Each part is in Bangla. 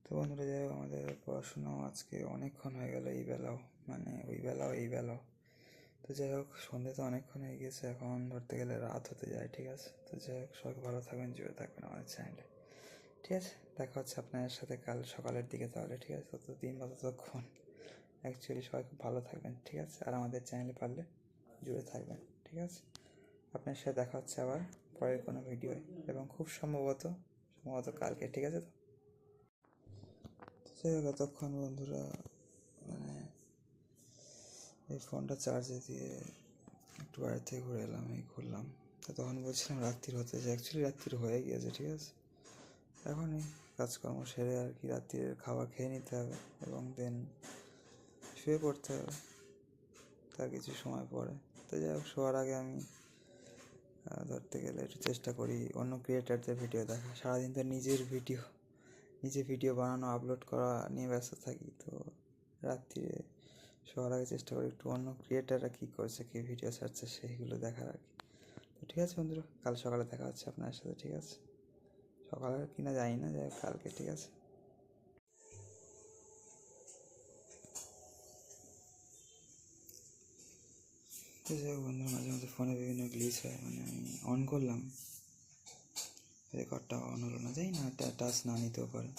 তো বন্ধুরা, যাই হোক, আমাদের পড়াশুনাও আজকে অনেকক্ষণ হয়ে গেল, এই বেলাও মানে ওই বেলাও এই বেলাও। তো যাই হোক, সন্ধ্যে তো অনেকক্ষণ হয়ে গেছে, এখন ধরতে গেলে রাত হতে যায়। ঠিক আছে, তো যাই হোক, সবাই ভালো থাকবেন, জুড়ে থাকবেন আমাদের চ্যানেলে। ঠিক আছে, দেখা হচ্ছে আপনাদের সাথে কাল সকালের দিকে তাহলে। ঠিক আছে, ততদিন বা ততক্ষণ অ্যাকচুয়ালি সবাই খুব ভালো থাকবেন। ঠিক আছে, আর আমাদের চ্যানেলে পারলে জুড়ে থাকবেন। ঠিক আছে, আপনার সাথে দেখা হচ্ছে আবার পরের কোনো ভিডিওয়, এবং খুব সম্ভবত কালকে। ঠিক আছে, তো যাই হোক, এতক্ষণ বন্ধুরা মানে এই ফোনটা চার্জে দিয়ে একটু বাইরে থেকে ঘুরে এলাম, এই ঘুরলাম। তো তখন বলছিলাম রাত্রির হতে, যে অ্যাকচুয়ালি রাত্রির হয়ে গিয়েছে। ঠিক আছে, এখনই কাজকর্ম সেরে আর কি রাত্রির খাবার খেয়ে নিতে হবে এবং দেন শুয়ে পড়তে হবে তার কিছু সময় পরে। তো যাই হোক, শোয়ার আগে আমি ধরতে গেলে একটু চেষ্টা করি অন্য ক্রিয়েটারদের ভিডিও দেখা। সারাদিন তো নিজে ভিডিও বানানো আপলোড করা নিয়ে ব্যস্ত থাকি। তো রাত্রিরে শোয়ার আগে চেষ্টা করি একটু অন্য ক্রিয়েটাররা কী করছে, কী ভিডিও ছাড়ছে, সেইগুলো দেখার আর কি। তো ঠিক আছে বন্ধুরা, কাল সকালে দেখা হচ্ছে আপনার সাথে। ঠিক আছে, সকালে কিনা জানি না, যাই হোক কালকে। ঠিক আছে, তো যাই হোক বন্ধুরা, মাঝে মাঝে ফোনে বিভিন্ন গ্লিচ হয়, মানে আমি অন করলাম, রেকর্ডটা অন হলো না, যাই না, টাচ না নিতেও পারে।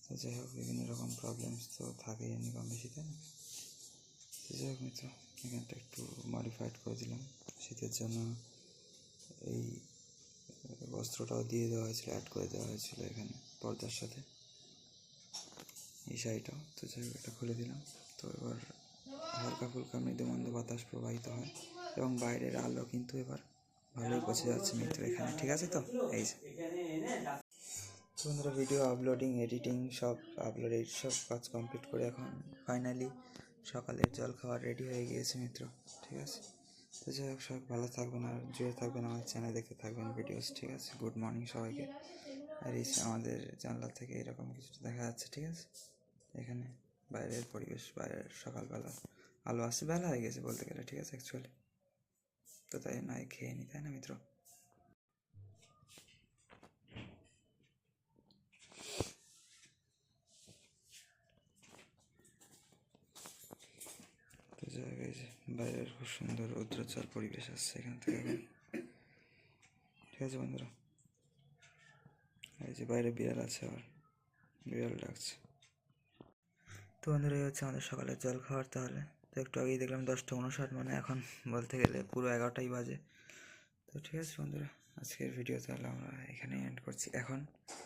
তো যাই হোক, বিভিন্ন রকম প্রবলেমস তো থাকেই এমনি কম বেশি, তাই না? তো যাই হোক মিত্র, এখানটা একটু মডিফাইড করে দিলাম শীতের জন্য। এই বস্ত্রটাও দিয়ে দেওয়া হয়েছিল, অ্যাড করে দেওয়া হয়েছিল এখানে পর্দার সাথে, এই শাড়িটাও। তো যাই হোক, এটা খুলে দিলাম। তো এবার হালকা ফুলকা মৃদুমন্দ বাতাস প্রবাহিত হয় এবং বাইরের আলো কিন্তু এবার ভালোই বোঝা যাচ্ছে মিত্র এখানে। ঠিক আছে, তো এই যে বন্ধুরা, ভিডিও আপলোডিং, এডিটিং সব কাজ কমপ্লিট করে এখন ফাইনালি সকালের জল খাওয়ার রেডি হয়ে গিয়েছে মিত্র। ঠিক আছে, তো যাই হোক, সবাই ভালো থাকবেন আর জুড়ে থাকবেন আমার চ্যানেল, দেখতে থাকবেন ভিডিওস। ঠিক আছে, গুড মর্নিং সবাইকে। আর এই আমাদের জানলা থেকে এরকম কিছুটা দেখা যাচ্ছে। ঠিক আছে, এখানে বাইরের পরিবেশ, বাইরের সকালবেলা আলো আসছে, বেলা হয়ে গেছে বলতে গেলে। ঠিক আছে, অ্যাকচুয়ালি তো তাই নয়, খেয়ে নি, তাই না মিত্র? তো যাই হোক, এই যে বাইরের খুব সুন্দর রৌদ্রোজ্জ্বল পরিবেশ আসছে এখান থেকে এখন। ঠিক আছে বন্ধুরা, এই যে বাইরে বিড়াল আছে, আবার বিড়াল ডাকছে। তো বন্ধুরা, এই হচ্ছে আমাদের সকালের জল খাওয়ার তাহলে। তো একটু আগেই দেখলাম 10:59, মানে এখন বলতে গেলে পুরো 11টাই বাজে। তো ঠিক আছে বন্ধুরা, আজকের ভিডিও তাহলে আমরা এখানেই এন্ড করছি এখন।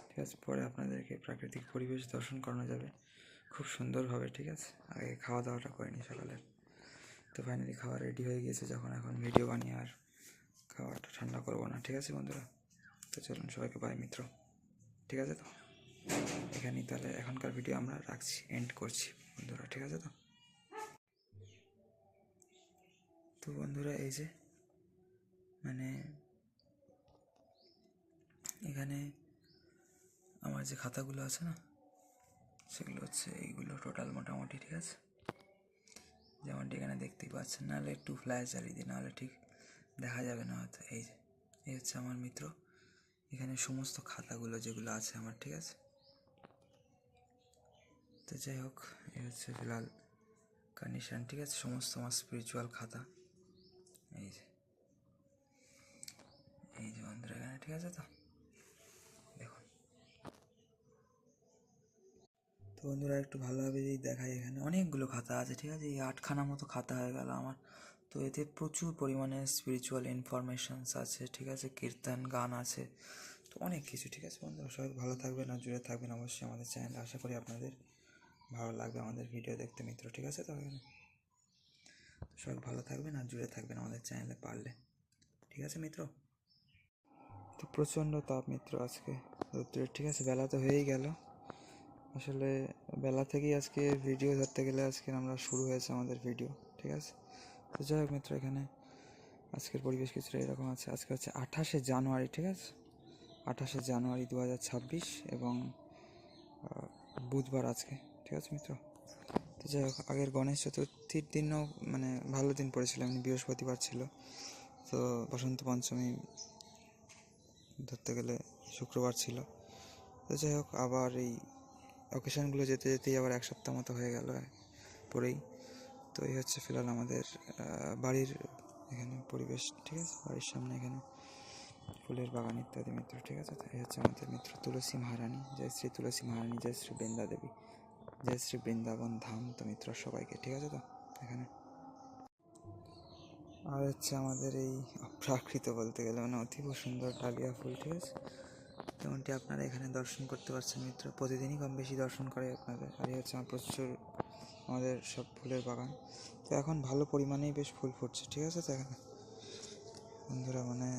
ঠিক আছে, পরে আপনাদেরকে প্রাকৃতিক পরিবেশ দর্শন করানো যাবে খুব সুন্দরভাবে। ঠিক আছে, আগে খাওয়া দাওয়াটা করে নিই সকালের। তো ফাইনালি খাওয়া রেডি হয়ে গিয়েছে, যখন এখন ভিডিও বানিয়ে আর খাওয়াটা ঠান্ডা করবো না। ঠিক আছে বন্ধুরা, তো চলুন সবাইকে বাই মিত্র। ঠিক আছে, তো এখানেই তাহলে এখনকার ভিডিও আমরা রাখছি, এন্ড করছি বন্ধুরা। ঠিক আছে, তো বন্ধুরা, এই যে মানে এখানে আমার যে খাতাগুলো আছে না, সেগুলো হচ্ছে এইগুলো টোটাল মোটামুটি। ঠিক আছে, যেমনটি এখানে দেখতেই পাচ্ছেন, নাহলে একটু ফ্ল্যাশ জ্বালিয়ে দিই, নাহলে ঠিক দেখা যাবে না হয়তো। এই যে এই হচ্ছে আমার মিত্র, এখানে সমস্ত খাতাগুলো যেগুলো আছে আমার। ঠিক আছে, তো যাই হোক, এই হচ্ছে ফিলহাল কন্ডিশন। ঠিক আছে, সমস্ত আমার স্পিরিচুয়াল খাতা এই যে বন্ধুরা এখানে। ঠিক আছে, তো দেখুন। তো বন্ধুরা, একটু ভালোভাবে যদি দেখাই, এখানে অনেকগুলো খাতা আছে। ঠিক আছে, এই 8খানা মতো খাতা হয়ে গেল আমার। তো এতে প্রচুর পরিমাণে স্পিরিচুয়াল ইনফরমেশনস আছে। ঠিক আছে, কীর্তন গান আছে, তো অনেক কিছু। ঠিক আছে বন্ধুরা, সবাই ভালো থাকবেন আর জুড়ে থাকবেন অবশ্যই আমাদের চ্যানেলে। আশা করি আপনাদের ভালো লাগবে আমাদের ভিডিও দেখতে মিত্র। ঠিক আছে, তো এখানে সবাই ভালো থাকবেন আর জুড়ে থাকবেন আমাদের চ্যানেলে পারলে। ঠিক আছে মিত্র, তো প্রচণ্ড তাপ মিত্র আজকে রোদ্রের। ঠিক আছে, বেলা তো হয়েই গেল, আসলে বেলা থেকেই আজকে ভিডিও ধরতে গেলে আজকে আমরা শুরু হয়েছে আমাদের ভিডিও। ঠিক আছে, তো যাই হোক মিত্র, এখানে আজকের পরিবেশ কিছুটা এরকম আছে। আজকে হচ্ছে 28শে জানুয়ারি। ঠিক আছে, 28শে জানুয়ারি 2026 এবং বুধবার আজকে। ঠিক আছে মিত্র, তো যাই হোক, আগের গণেশ চতুর্থীর দিনও মানে ভালো দিন পড়েছিল, এমনি বৃহস্পতিবার ছিল। তো বসন্ত পঞ্চমী ধরতে গেলে শুক্রবার ছিল। তো যাই হোক, আবার এই অকেশনগুলো যেতে যেতেই আবার 1 সপ্তাহ মতো হয়ে গেল পরেই। তো এই হচ্ছে ফিলহাল আমাদের বাড়ির এখানে পরিবেশ, ঠিক আছে। বাড়ির সামনে এখানে ফুলের বাগান ইত্যাদি মিত্র, ঠিক আছে। তো এই হচ্ছে আমাদের মিত্র তুলসী মহারানী। জয় শ্রী তুলসী মহারানী, জয় শ্রী বৃন্দা দেবী, জয় শ্রী বৃন্দাবন ধাম। তো মিত্র সবাইকে, ঠিক আছে। তো এখানে আর হচ্ছে আমাদের এই অপ্রাকৃত বলতে গেলে মানে অতীব সুন্দর ডালিয়া ফুল, ঠিক আছে। যেমনটি আপনারা এখানে দর্শন করতে পারছেন মিত্র, প্রতিদিনই কম বেশি দর্শন করে আপনাদের। আর এই হচ্ছে আমার প্রচুর আমাদের সব ফুলের বাগান। তো এখন ভালো পরিমাণেই বেশ ফুল ফুটছে, ঠিক আছে। তো এখানে বন্ধুরা মানে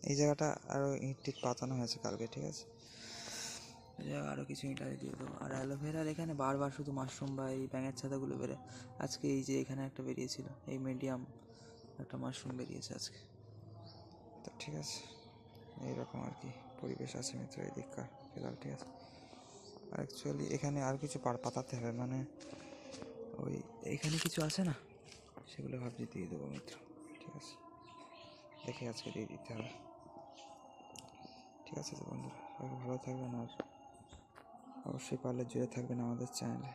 এই জায়গাটা আরও ইট টিট পাতানো হয়েছে কালকে, ঠিক আছে। এই জায়গা আরও কিছু ইঁটারি দিয়ে দেবো। আর অ্যালোভেরার এখানে বারবার শুধু মাশরুম বা এই ব্যাঙের ছাতাগুলো বেরোয়। আজকে এই যে এখানে একটা বেরিয়েছিল, এই মিডিয়াম একটা মাশরুম বেরিয়েছে আজকে। তো ঠিক আছে, এইরকম আর কি পরিবেশ আছে মিত্র এই দিককার ফিলহাল, ঠিক আছে। আর অ্যাকচুয়ালি এখানে আর কিছু পাতাতে হবে, মানে ওই এইখানে কিছু আছে না, সেগুলো ভাবছি দিয়ে দেবো মিত্র, ঠিক আছে। দেখে আজকে দিয়ে দিতে হবে, ঠিক আছে। তো বন্ধুরা সবাই ভালো থাকবেন, আর অবশ্যই পারলে জুড়ে থাকবেন আমাদের চ্যানেলে।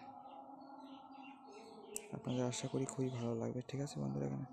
আপনাদের আশা করি খুবই ভালো লাগবে, ঠিক আছে বন্ধুরা। এখানে